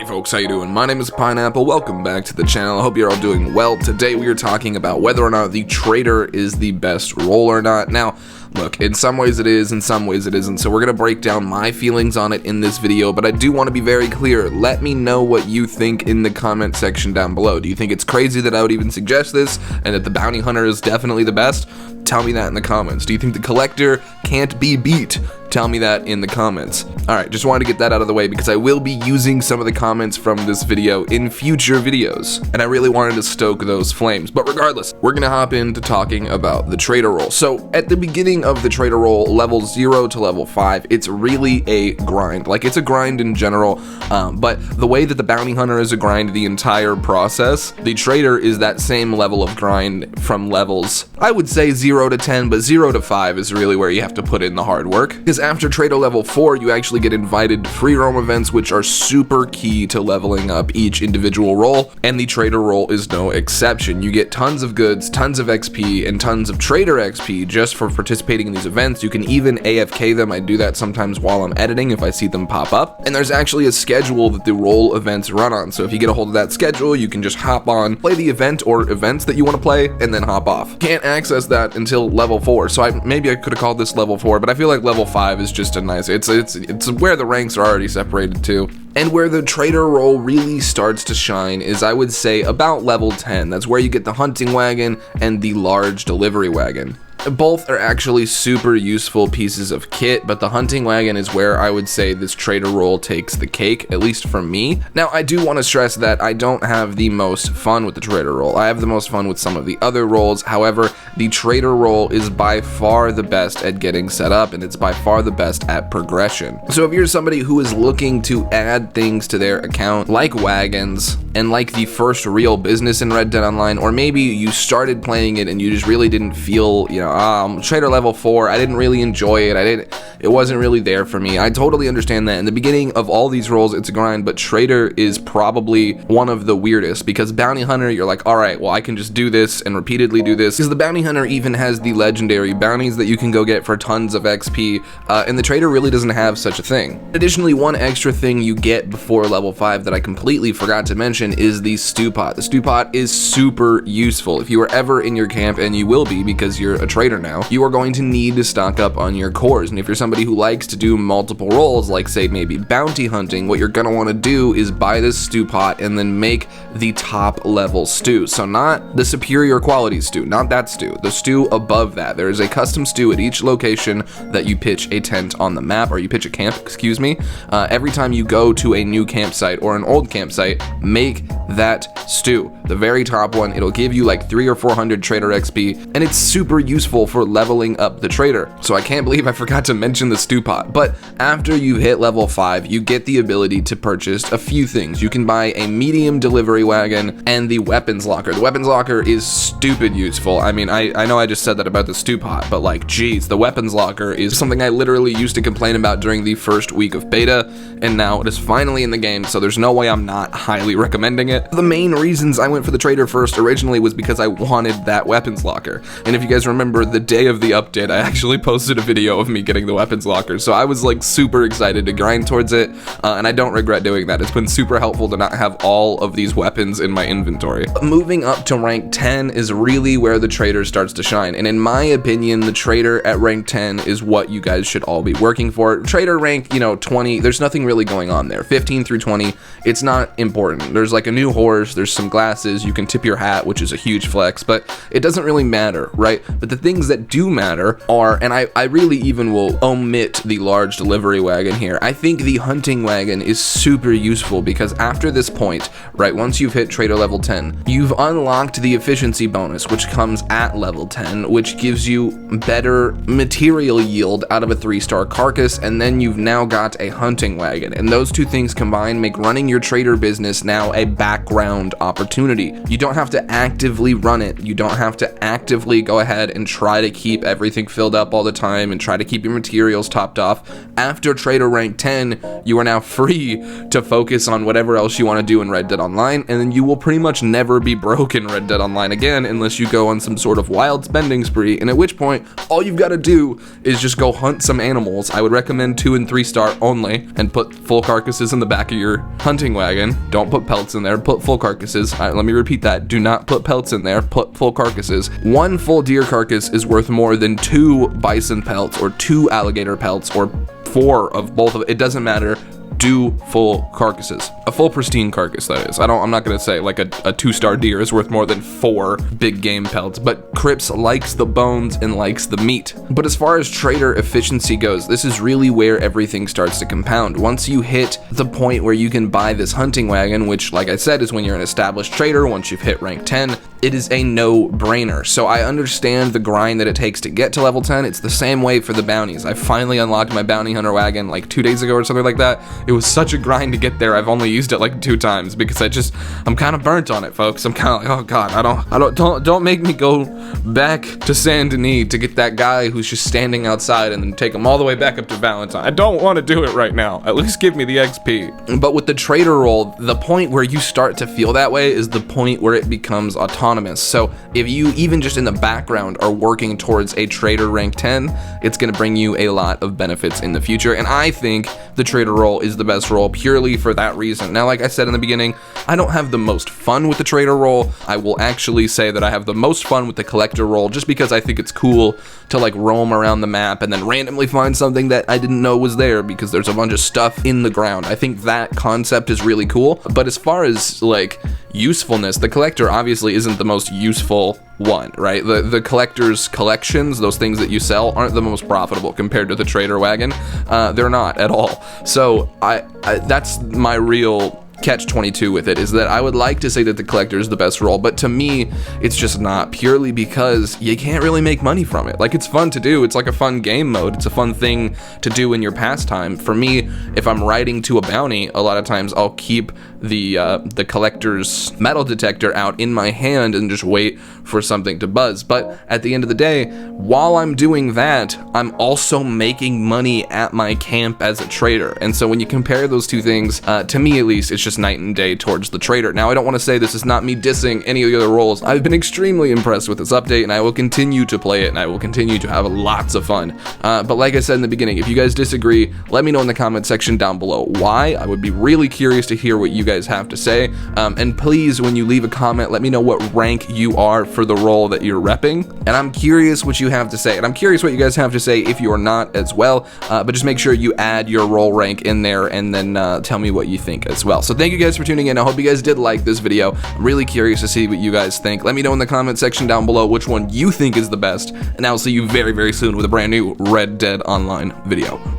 folks, how you doing? My name is Pineapple. Welcome back to the channel. I hope you're all doing well. Today we are talking about whether or not the trader is the best role or not. Now, look, in some ways it is, in some ways it isn't, so we're going to break down my feelings on it in this video, but I do want to be very clear. Let me know what you think in the comment section down below. Do you think it's crazy that I would even suggest this, and that the bounty hunter is definitely the best? Tell me that in the comments. Do you think the collector can't be beat? Tell me that in the comments. Alright, just wanted to get that out of the way because I will be using some of the comments from this video in future videos, and I really wanted to stoke those flames. But regardless, we're gonna hop into talking about the trader role. So at the beginning of the trader role, level 0 to level 5, it's really a grind. Like, it's a grind in general, but the way that the bounty hunter is a grind the entire process, the trader is that same level of grind from levels, I would say 0 to 10, but 0 to 5 is really where you have to put in the hard work. Because after trader level 4, you actually get invited to free roam events, which are super key to leveling up each individual role, and the trader role is no exception. You get tons of goods, tons of XP, and tons of trader XP just for participating in these events. You can even AFK them. I do that sometimes while I'm editing if I see them pop up. And there's actually a schedule that the role events run on, so if you get a hold of that schedule, you can just hop on, play the event or events that you want to play, and then hop off. Can't access that until level 4, so maybe I could have called this level 4, but I feel like level 5 is just a nice, it's where the ranks are already separated to. And where the trader role really starts to shine is, I would say, about level 10. That's where you get the hunting wagon and the large delivery wagon. Both are actually super useful pieces of kit, but the hunting wagon is where I would say this trader role takes the cake, at least for me. Now, I do want to stress that I don't have the most fun with the trader role. I have the most fun with some of the other roles. However, the trader role is by far the best at getting set up, and it's by far the best at progression. So if you're somebody who is looking to add things to their account, like wagons, and like the first real business in Red Dead Online, or maybe you started playing it and you just really didn't feel, trader level 4, I didn't really enjoy it, it wasn't really there for me. I totally understand that. In the beginning of all these roles, it's a grind, but trader is probably one of the weirdest, because bounty hunter, you're like, alright, well, I can just do this and repeatedly do this, because the bounty hunter even has the legendary bounties that you can go get for tons of XP, and the trader really doesn't have such a thing. Additionally, one extra thing you get before level 5 that I completely forgot to mention is the stew pot. The stew pot is super useful. If you are ever in your camp, and you will be because you're a trader now, you are going to need to stock up on your cores. And if you're somebody who likes to do multiple roles, like say maybe bounty hunting, what you're gonna want to do is buy this stew pot and then make the top level stew. So not the superior quality stew, not that stew, the stew above that. There is a custom stew at each location that you pitch a tent on the map, or you pitch a camp, excuse me. Every time you go to a new campsite or an old campsite, make that stew, the very top one. It'll give you like 300 or 400 trader XP, and it's super useful for leveling up the trader. So I can't believe I forgot to mention the stew pot. But after you hit level 5, you get the ability to purchase a few things. You can buy a medium delivery wagon and the weapons locker. The weapons locker is stupid useful. I mean, I know I just said that about the stew pot, but like, geez, the weapons locker is something I literally used to complain about during the first week of beta, and now it is finally in the game, so there's no way I'm not highly recommending it. The main reasons I went for the trader first originally was because I wanted that weapons locker. And if you guys remember, the day of the update, I actually posted a video of me getting the weapons locker, so I was like super excited to grind towards it, and I don't regret doing that. It's been super helpful to not have all of these weapons in my inventory. Moving up to rank 10 is really where the trader starts to shine, and in my opinion, the trader at rank 10 is what you guys should all be working for. Trader rank, 20, there's nothing really going on there. 15 through 20, it's not important. There's like a new horse, there's some glasses, you can tip your hat, which is a huge flex, but it doesn't really matter, right? But the things that do matter are, and I really even will omit the large delivery wagon here, I think the hunting wagon is super useful, because after this point, right, once you've hit trader level 10, you've unlocked the efficiency bonus, which comes at level 10, which gives you better material yield out of a 3-star carcass, and then you've now got a hunting wagon, and those two things combined make running your trader business now a background opportunity. You don't have to actively run it. You don't have to actively go ahead and try to keep everything filled up all the time and try to keep your materials topped off. After Trader rank 10, you are now free to focus on whatever else you want to do in Red Dead Online, and then you will pretty much never be broke in Red Dead Online again unless you go on some sort of wild spending spree, and at which point all you've got to do is just go hunt some animals. I would recommend 2 and 3 star only, and put full carcasses in the back of your hunting wagon. Don't put pelts in there, put full carcasses. Let me repeat that. Do not put pelts in there, put full carcasses. 1 full deer carcass is worth more than 2 bison pelts or 2 alligator pelts or 4 of both of it. It doesn't matter. Do full carcasses. A full pristine carcass, that is. I'm not gonna say like a 2-star deer is worth more than 4 big game pelts, but Crips likes the bones and likes the meat. But as far as trader efficiency goes, this is really where everything starts to compound. Once you hit the point where you can buy this hunting wagon, which like I said is when you're an established trader, once you've hit rank 10, it is a no-brainer. So I understand the grind that it takes to get to level 10. It's the same way for the bounties. I finally unlocked my bounty hunter wagon like 2 days ago or something like that. It was such a grind to get there. I've only used it like 2 times because I'm kind of burnt on it, folks. I'm kind of like, oh god, don't make me go back to Saint Denis to get that guy who's just standing outside and then take him all the way back up to Valentine. I don't want to do it right now. At least give me the XP. But with the trader role, the point where you start to feel that way is the point where it becomes autonomous. So if you even just in the background are working towards a trader rank 10, it's going to bring you a lot of benefits in the future. And I think the trader role is the best role purely for that reason. Now, like I said in the beginning, I don't have the most fun with the trader role. I will actually say that I have the most fun with the collector role just because I think it's cool to like roam around the map and then randomly find something that I didn't know was there because there's a bunch of stuff in the ground. I think that concept is really cool. But as far as like usefulness, the collector obviously isn't the most useful one, right? The collector's collections, those things that you sell, aren't the most profitable compared to the trader wagon. They're not at all. So I that's my real catch-22 with it, is that I would like to say that the collector is the best role, but to me it's just not, purely because you can't really make money from it. Like, it's fun to do, it's like a fun game mode, it's a fun thing to do in your pastime. For me, if I'm riding to a bounty, a lot of times I'll keep the collector's metal detector out in my hand and just wait for something to buzz. But at the end of the day, while I'm doing that, I'm also making money at my camp as a trader. And so when you compare those two things, to me at least, it's just night and day towards the trader. Now, I don't want to say this is not me dissing any of the other roles. I've been extremely impressed with this update, and I will continue to play it, and I will continue to have lots of fun. But like I said in the beginning, if you guys disagree, let me know in the comment section down below why. I would be really curious to hear what you guys have to say. And please, when you leave a comment, let me know what rank you are for the role that you're repping. And I'm curious what you have to say. And I'm curious what you guys have to say if you're not as well. But just make sure you add your role rank in there and then tell me what you think as well. So thank you guys for tuning in. I hope you guys did like this video. I'm really curious to see what you guys think. Let me know in the comment section down below which one you think is the best. And I'll see you very, very soon with a brand new Red Dead Online video.